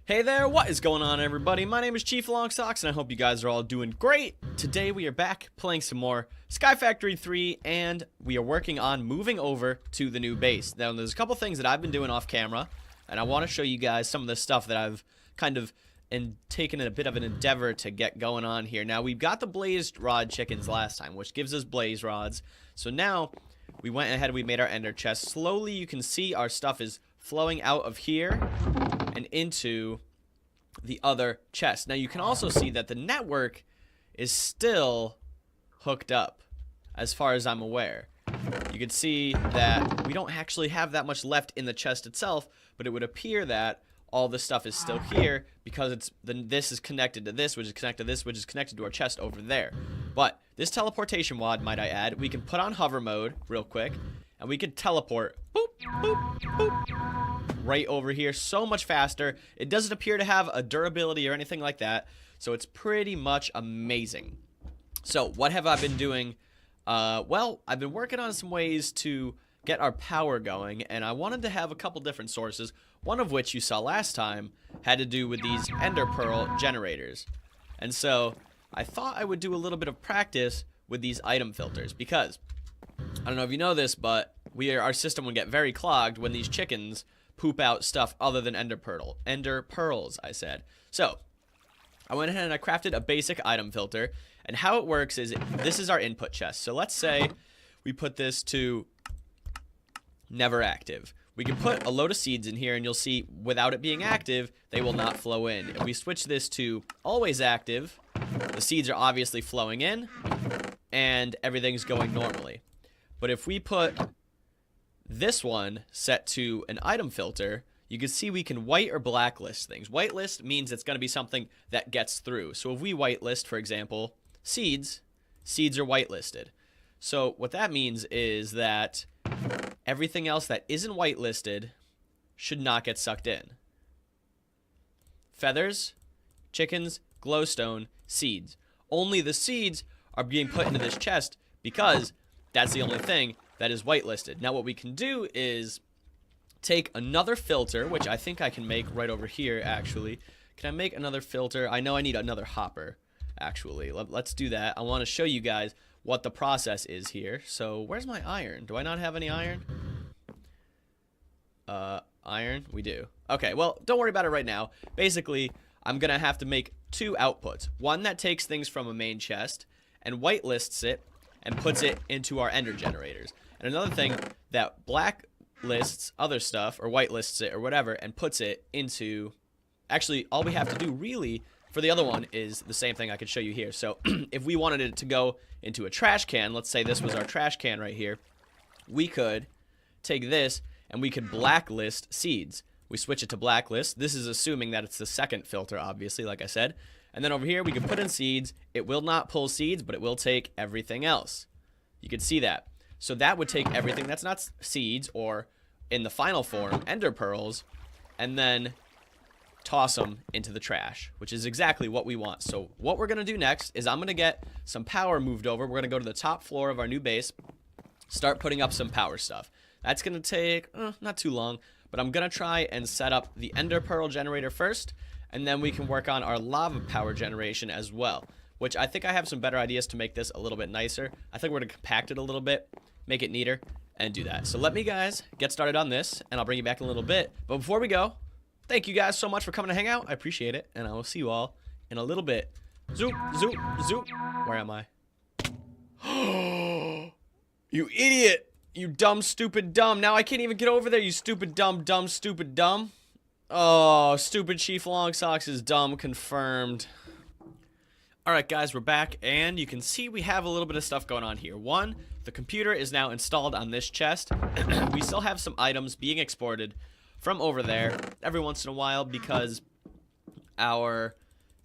Hey there, what is going on everybody? My name is Chief Longsocks and I hope you guys are all doing great. Today we are back playing some more Sky Factory 3 and we are working on moving over to the new base. Now there's a couple things that I've been doing off camera and I want to show you guys some of the stuff that I've kind of taken a bit of an endeavor to get going on here. Now we've got the blazed rod chickens last time, which gives us blaze rods. So now we went ahead and we made our ender chest. Slowly you can see our stuff is flowing out of here and into the other chest. Now you can also see that the network is still hooked up as far as I'm aware. You can see that we don't actually have that much left in the chest itself, but it would appear that all this stuff is still here because this is connected to this, which is connected to this, which is connected to our chest over there. But this teleportation wad, might I add, we can put on hover mode real quick and we could teleport boop, boop, boop, right over here so much faster. It doesn't appear to have a durability or anything like that, so it's pretty much amazing. So what have I been doing? Well, I've been working on some ways to get our power going, and I wanted to have a couple different sources, one of which you saw last time had to do with these ender pearl generators. And so I thought I would do a little bit of practice with these item filters because I don't know if you know this, but our system would get very clogged when these chickens poop out stuff other than ender pearls, I said. So I went ahead and I crafted a basic item filter, and how it works is this is our input chest. So let's say we put this to never active. We can put a load of seeds in here and you'll see without it being active they will not flow in. If we switch this to always active, the seeds are obviously flowing in and everything's going normally. But if we put this one set to an item filter, you can see we can white or blacklist things. Whitelist means it's going to be something that gets through. So if we whitelist, for example, seeds are whitelisted. So what that means is that everything else that isn't whitelisted should not get sucked in. Feathers, chickens, glowstone, seeds. Only the seeds are being put into this chest because that's the only thing that is whitelisted. Now what we can do is take another filter, which I think I can make right over here actually. Can I make another filter? I know I need another hopper actually. Let's do that. I want to show you guys what the process is here. So where's my iron? Do I not have any iron? Iron? We do. Okay, well, don't worry about it right now. Basically, I'm going to have to make two outputs. One that takes things from a main chest and whitelists it and puts it into our ender generators. And another thing that blacklists other stuff or whitelists it or whatever and puts it into... Actually, all we have to do really for the other one is the same thing I could show you here. So if we wanted it to go into a trash can, let's say this was our trash can right here, we could take this and we could blacklist seeds. We switch it to blacklist. This is assuming that it's the second filter, obviously, like I said. And then over here, we can put in seeds. It will not pull seeds, but it will take everything else. You can see that. So that would take everything that's not seeds, or in the final form, ender pearls, and then toss them into the trash, which is exactly what we want. So what we're going to do next is I'm going to get some power moved over. We're going to go to the top floor of our new base, start putting up some power stuff. That's going to take not too long, but I'm going to try and set up the ender pearl generator first, and then we can work on our lava power generation as well, which I think I have some better ideas to make this a little bit nicer. I think we're going to compact it a little bit, make it neater, and do that. So let me guys get started on this, and I'll bring you back in a little bit. But before we go, thank you guys so much for coming to hang out. I appreciate it, and I will see you all in a little bit. Zoop, zoop, zoop. Where am I? You idiot! You dumb, stupid, dumb. Now I can't even get over there, you stupid, dumb, dumb, stupid, dumb. Oh, stupid Chief Longsocks is dumb, confirmed. Alright guys, we're back, and you can see we have a little bit of stuff going on here. One, the computer is now installed on this chest. We still have some items being exported from over there every once in a while because our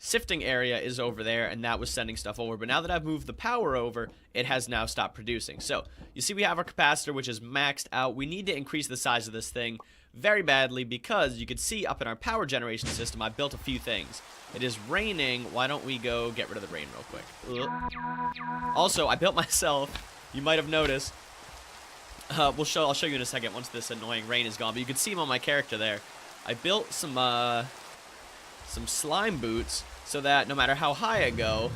sifting area is over there and that was sending stuff over. But now that I've moved the power over, it has now stopped producing. So you see we have our capacitor, which is maxed out. We need to increase the size of this thing very badly because you can see up in our power generation system I built a few things. It is raining. Why don't we go get rid of the rain real quick? Ugh. Also, I built myself, you might have noticed, I'll show you in a second once this annoying rain is gone, but you can see him on my character there. I built some some slime boots so that no matter how high I go,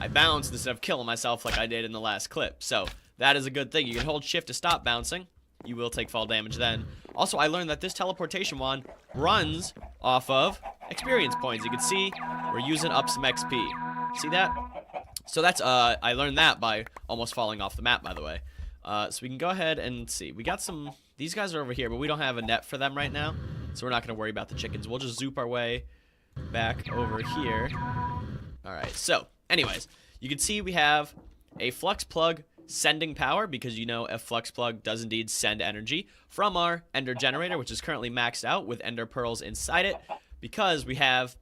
I bounce instead of killing myself like I did in the last clip. So that is a good thing. You can hold shift to stop bouncing. You will take fall damage then. Also, I learned that this teleportation wand runs off of experience points. You can see we're using up some XP. See that? So that's, I learned that by almost falling off the map, by the way. So we can go ahead and see. We got some, these guys are over here, but we don't have a net for them right now. So we're not going to worry about the chickens. We'll just zoop our way back over here. Alright, so, anyways, you can see we have a flux plug sending power, because you know a flux plug does indeed send energy from our ender generator, which is currently maxed out with ender pearls inside it, because we have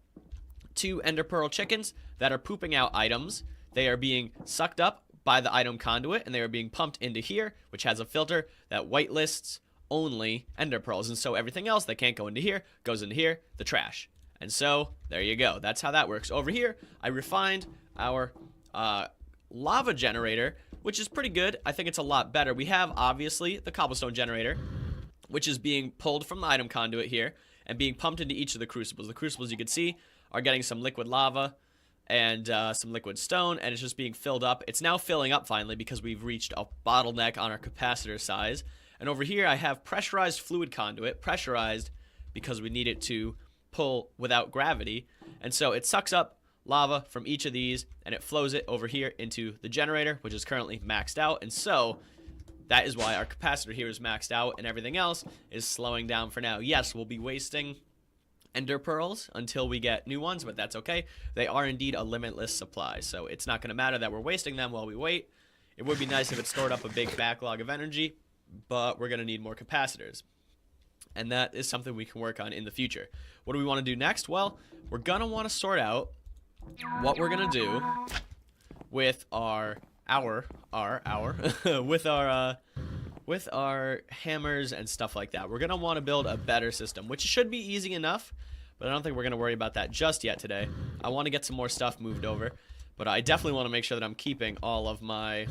2 ender pearl chickens that are pooping out items. They are being sucked up by the item conduit, and they are being pumped into here, which has a filter that whitelists only ender pearls, and so everything else that can't go into here goes into here, the trash. And so there you go. That's how that works. Over here, I refined our lava generator, which is pretty good. I think it's a lot better. We have, obviously, the cobblestone generator, which is being pulled from the item conduit here and being pumped into each of the crucibles. The crucibles, you can see, are getting some liquid lava and some liquid stone, and it's just being filled up. It's now filling up, finally, because we've reached a bottleneck on our capacitor size. And over here, I have pressurized fluid conduit, pressurized because we need it to pull without gravity. And so it sucks up lava from each of these, and it flows it over here into the generator, which is currently maxed out. And so that is why our capacitor here is maxed out, and everything else is slowing down for now. Yes, we'll be wasting ender pearls until we get new ones, but that's okay. They are indeed a limitless supply, so it's not going to matter that we're wasting them while we wait. It would be nice if it stored up a big backlog of energy, but we're going to need more capacitors. And that is something we can work on in the future. What do we want to do next? Well, we're going to want to sort out what we're going to do with with our hammers and stuff like that. We're going to want to build a better system, which should be easy enough, but I don't think we're going to worry about that just yet today. I want to get some more stuff moved over, but I definitely want to make sure that I'm keeping all of my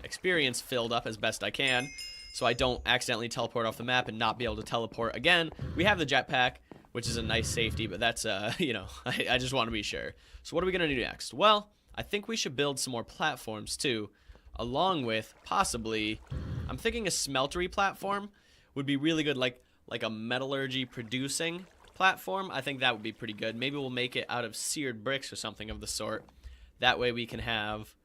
experience filled up as best I can, so I don't accidentally teleport off the map and not be able to teleport again. We have the jetpack, which is a nice safety, but that's, you know, I just want to be sure. So what are we going to do next? Well, I think we should build some more platforms, too, along with, possibly, I'm thinking a smeltery platform would be really good, like a metallurgy producing platform. I think that would be pretty good. Maybe we'll make it out of seared bricks or something of the sort. That way we can have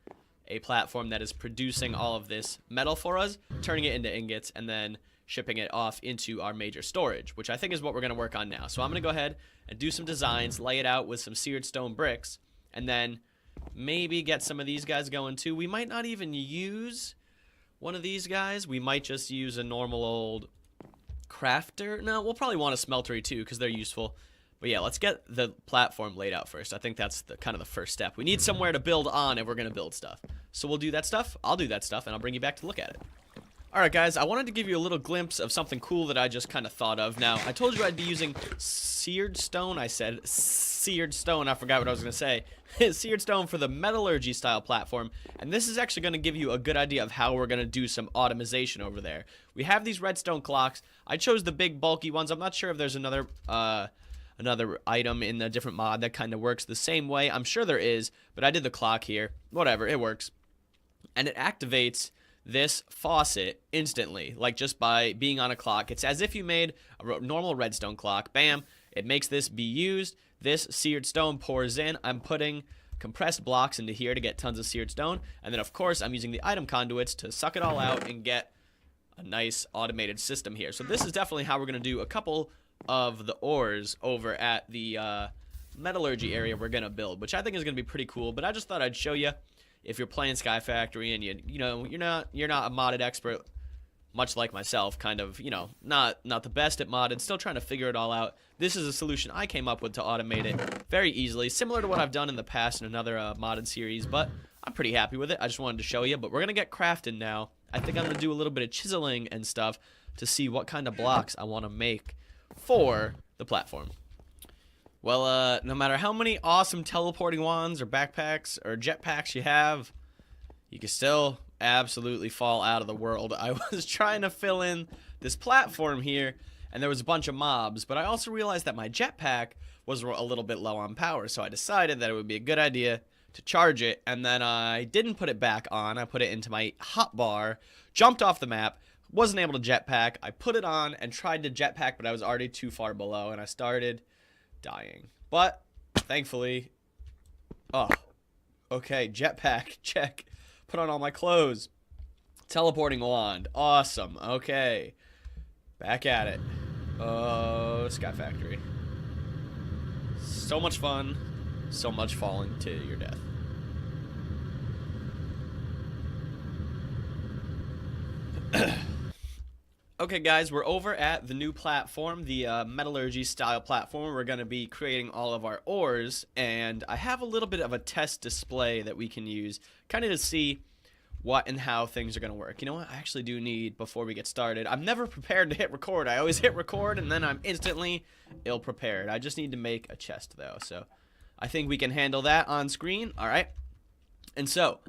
a platform that is producing all of this metal for us, turning it into ingots, and then shipping it off into our major storage, which I think is what we're going to work on now. So I'm going to go ahead and do some designs, lay it out with some seared stone bricks, and then maybe get some of these guys going too. We might not even use one of these guys. We might just use a normal old crafter. No, we'll probably want a smeltery too because they're useful. But yeah, let's get the platform laid out first. I think that's kind of the first step. We need somewhere to build on if we're going to build stuff. So we'll do that stuff. I'll do that stuff, and I'll bring you back to look at it. Alright guys, I wanted to give you a little glimpse of something cool that I just kind of thought of. Now, I told you I'd be using seared stone. I said seared stone. I forgot what I was going to say. Seared stone for the metallurgy style platform. And this is actually going to give you a good idea of how we're going to do some automation over there. We have these redstone clocks. I chose the big bulky ones. I'm not sure if there's another item in a different mod that kind of works the same way. I'm sure there is, but I did the clock here. Whatever, it works. And it activates this faucet instantly, like just by being on a clock. It's as if you made a normal redstone clock. Bam, it makes this be used. This seared stone pours in. I'm putting compressed blocks into here to get tons of seared stone, and then of course I'm using the item conduits to suck it all out and get a nice automated system here. So this is definitely how we're going to do a couple of the ores over at the metallurgy area we're going to build, which I think is going to be pretty cool. But I just thought I'd show you, if you're playing Sky Factory and you know you're not a modded expert, much like myself, kind of, you know, not the best at modded, still trying to figure it all out. This is a solution I came up with to automate it very easily, similar to what I've done in the past in another modded series, but I'm pretty happy with it. I just wanted to show you. But we're gonna get crafting now. I think I'm gonna do a little bit of chiseling and stuff to see what kind of blocks I want to make for the platform. Well, no matter how many awesome teleporting wands or backpacks or jetpacks you have, you can still absolutely fall out of the world. I was trying to fill in this platform here, and there was a bunch of mobs, but I also realized that my jetpack was a little bit low on power, so I decided that it would be a good idea to charge it, and then I didn't put it back on. I put it into my hotbar, jumped off the map, wasn't able to jetpack. I put it on and tried to jetpack, but I was already too far below, and I started dying. But thankfully, oh, okay, jetpack, check. Put on all my clothes. Teleporting wand, awesome. Okay, back at it. Oh, Sky Factory. So much fun, so much falling to your death. Okay, guys, we're over at the new platform, the metallurgy style platform. We're going to be creating all of our ores, and I have a little bit of a test display that we can use kind of to see what and how things are going to work. You know what? I actually do need, before we get started, I'm never prepared to hit record. I always hit record, and then I'm instantly ill-prepared. I just need to make a chest, though, so I think we can handle that on screen. All right. And so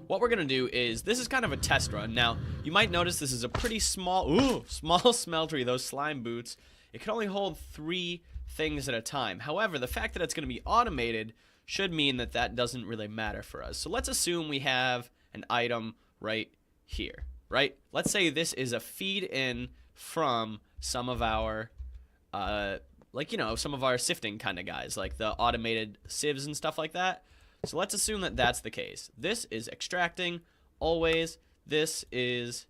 what we're going to do is, this is kind of a test run. Now, you might notice this is a pretty small smeltery, those slime boots. It can only hold 3 things at a time. However, the fact that it's going to be automated should mean that that doesn't really matter for us. So let's assume we have an item right here, right? Let's say this is a feed in from some of our, like, you know, some of our sifting kind of guys, like the automated sieves and stuff like that. So let's assume that that's the case. This is extracting, always. This is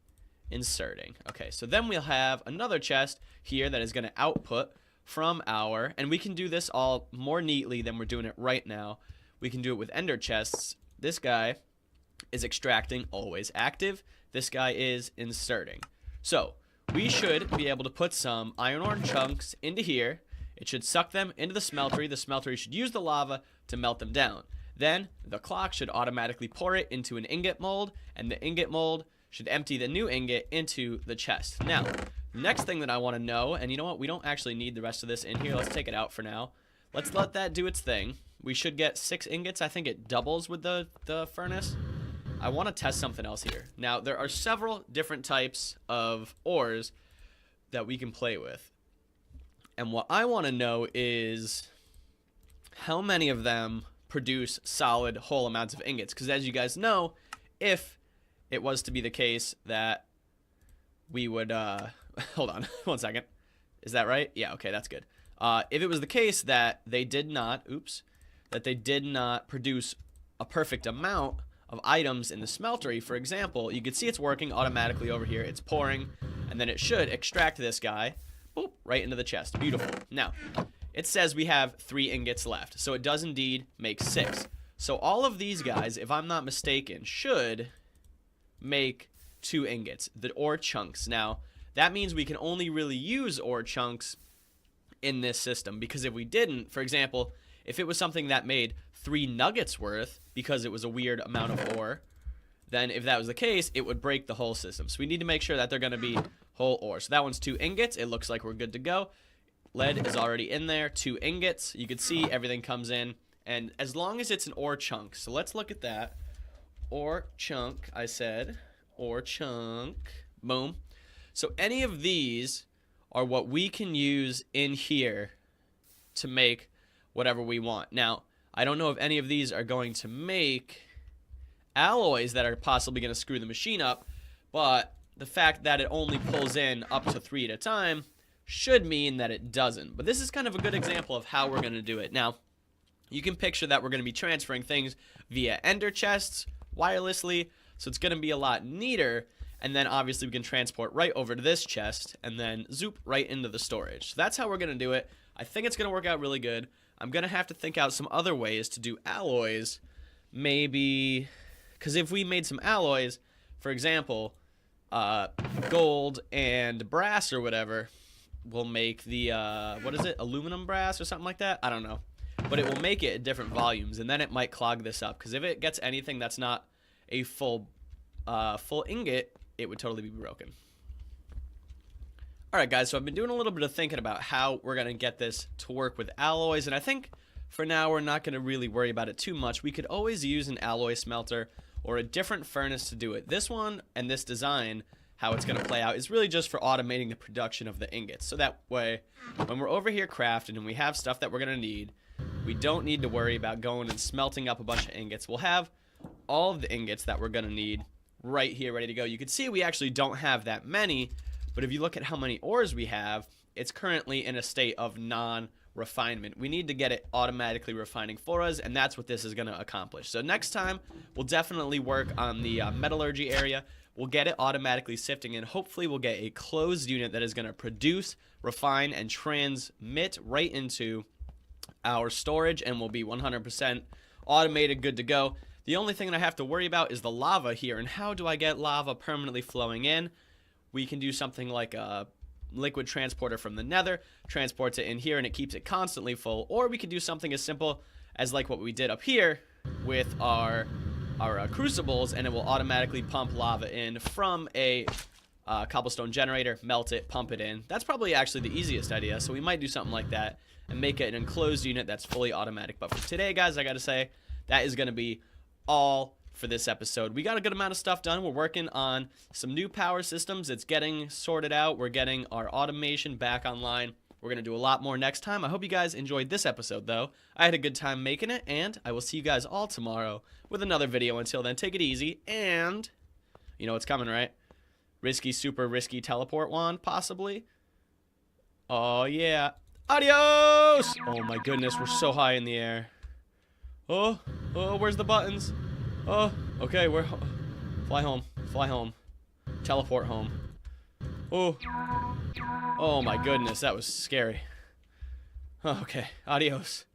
inserting. Okay, so then we'll have another chest here that is going to output from our, and we can do this all more neatly than we're doing it right now. We can do it with ender chests. This guy is extracting, always active. This guy is inserting. So we should be able to put some iron ore chunks into here. It should suck them into the smeltery. The smeltery should use the lava to melt them down. Then the clock should automatically pour it into an ingot mold, and the ingot mold should empty the new ingot into the chest. Now, the next thing that I want to know, and you know what, we don't actually need the rest of this in here. Let's take it out for now. Let's let that do its thing. We should get 6 ingots. I think it doubles with the furnace. I want to test something else here. Now, there are several different types of ores that we can play with. And what I want to know is how many of them produce solid whole amounts of ingots. Because as you guys know, if it was to be the case that we would, hold on 1 second. Is that right? Yeah, okay, that's good. If it was the case that they did not, that they did not produce a perfect amount of items in the smeltery, for example, you can see it's working automatically over here. It's pouring, and then it should extract this guy, boop, right into the chest. Beautiful. Now, it says we have 3 ingots left, so it does indeed make 6. So all of these guys, if I'm not mistaken, should make 2 ingots, the ore chunks. Now, that means we can only really use ore chunks in this system, because if we didn't, for example, if it was something that made 3 nuggets worth because it was a weird amount of ore, then if that was the case, it would break the whole system. So we need to make sure that they're going to be whole ore. So that one's 2 ingots. It looks like we're good to go. Lead is already in there, 2 ingots. You can see everything comes in, and as long as it's an ore chunk. So let's look at that. Ore chunk, I said. Ore chunk. Boom. So any of these are what we can use in here to make whatever we want. Now, I don't know if any of these are going to make alloys that are possibly going to screw the machine up, but the fact that it only pulls in up to 3 at a time should mean that it doesn't. But this is kind of a good example of how we're going to do it. Now, you can picture that we're going to be transferring things via ender chests wirelessly, so it's going to be a lot neater. And then obviously we can transport right over to this chest and then zoop right into the storage. So that's how we're going to do it. I think it's going to work out really good. I'm going to have to think out some other ways to do alloys. Maybe, because if we made some alloys, for example, gold and brass or whatever, we'll make the, what is it, aluminum brass or something like that? I don't know. But it will make it at different volumes, and then it might clog this up. Because if it gets anything that's not a full ingot, it would totally be broken. Alright guys, so I've been doing a little bit of thinking about how we're going to get this to work with alloys, and I think for now we're not going to really worry about it too much. We could always use an alloy smelter or a different furnace to do it. This one and this design how it's going to play out is really just for automating the production of the ingots. So that way, when we're over here crafting and we have stuff that we're going to need, we don't need to worry about going and smelting up a bunch of ingots. We'll have all of the ingots that we're going to need right here ready to go. You can see we actually don't have that many, but if you look at how many ores we have, it's currently in a state of non-refinement. We need to get it automatically refining for us, and that's what this is going to accomplish. So next time, we'll definitely work on the metallurgy area. We'll get it automatically sifting, and hopefully we'll get a closed unit that is going to produce, refine, and transmit right into our storage, and will be 100% automated, good to go. The only thing that I have to worry about is the lava here, and how do I get lava permanently flowing in? We can do something like a liquid transporter from the nether, transports it in here, and it keeps it constantly full. Or we could do something as simple as like what we did up here with our crucibles, and it will automatically pump lava in from a cobblestone generator, melt it, pump it in. That's probably actually the easiest idea, so we might do something like that and make it an enclosed unit that's fully automatic. But for today, guys, I gotta say, that is gonna be all for this episode. We got a good amount of stuff done. We're working on some new power systems. It's getting sorted out. We're getting our automation back online. We're gonna do a lot more next time. I hope you guys enjoyed this episode, though. I had a good time making it, and I will see you guys all tomorrow with another video. Until then, take it easy, and you know what's coming, right? Risky, super risky teleport wand, possibly. Oh, yeah. Adios! Oh, my goodness. We're so high in the air. Oh, where's the buttons? Oh, okay, we're... Fly home. Fly home. Teleport home. Oh, my goodness. That was scary. Okay, adios.